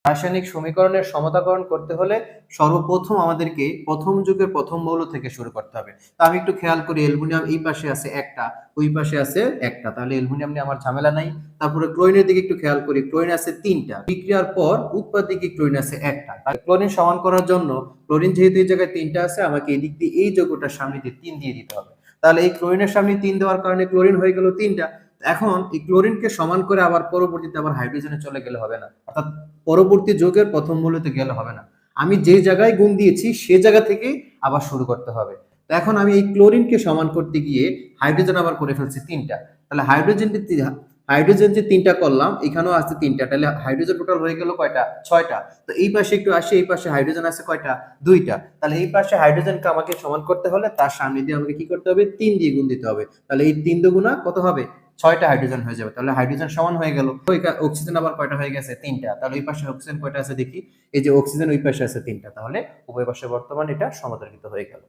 রাসায়নিক সমীকরণের সমতাকরণ করতে হলে সর্বপ্রথম আমাদেরকে প্রথম যুগের প্রথম মৌল থেকে শুরু করতে হবে। তো আমি একটু খেয়াল করি, অ্যালুমিনিয়াম এই পাশে আছে একটা, ওই পাশে আছে একটা, তাহলে অ্যালুমিনিয়াম নিয়ে আমার ঝামেলা নাই। তারপরে ক্লোরিনের দিকে একটু খেয়াল করি, ক্লোরিন আছে তিনটা, বিক্রিয়ার পর উৎপাদিকে ক্লোরিন আছে একটা। ক্লোরিন সমান করার জন্য ক্লোরিন যেহেতু এই জায়গায় তিনটা আছে, আমাকে এদিক দিয়ে এই যৌগটার সামনে দিয়ে 3 দিয়ে দিতে হবে। তাহলে এই ক্লোরিনের সামনে 3 দেওয়ার কারণে ক্লোরিন হয়ে গেল তিনটা। এখন এই ক্লোরিনকে সমান করে আবার পরবর্তীতে আবার হাইড্রোজেনে চলে গেলে হবে না, অর্থাৎ পরবর্তী যৌগের প্রথম মৌলতে গেলে হবে না, আমি যে জায়গায় গুণ দিয়েছি সে জায়গা থেকে আবার শুরু করতে হবে। তো এখন আমি এই ক্লোরিনকে সমান করতে গিয়ে হাইড্রোজেন আবার করে ফেলছি তিনটা। তাহলে হাইড্রোজেন যে তিনটা করলাম, এখানেও আছে তিনটা, তাহলে হাইড্রোজেন টোটাল হয়ে গেল কয়টা? ছয়টা। তো এই পাশে একটু আসি, এই পাশে হাইড্রোজেন আছে কয়টা? দুইটা। তাহলে এই পাশে হাইড্রোজেনকে আমাকে সমান করতে হলে তার সামনে দিয়ে আমাকে কি করতে হবে? 3 দিয়ে গুণ দিতে হবে। তাহলে এই 3 দুগুণা কত হবে? 6টা হাইড্রোজেন হয়ে যাবে। তাহলে হাইড্রোজেন সমান হয়ে গেল। অক্সিজেন আবার কয়টা হয়ে গেছে? তিনটা। তাহলে ওই পাশে অক্সিজেন কয়টা আছে দেখি? এই যে অক্সিজেন ওই পাশে আছে তিনটা। তাহলে উভয় পাশে বর্তমান এটা সমাদরিত হয়ে গেল।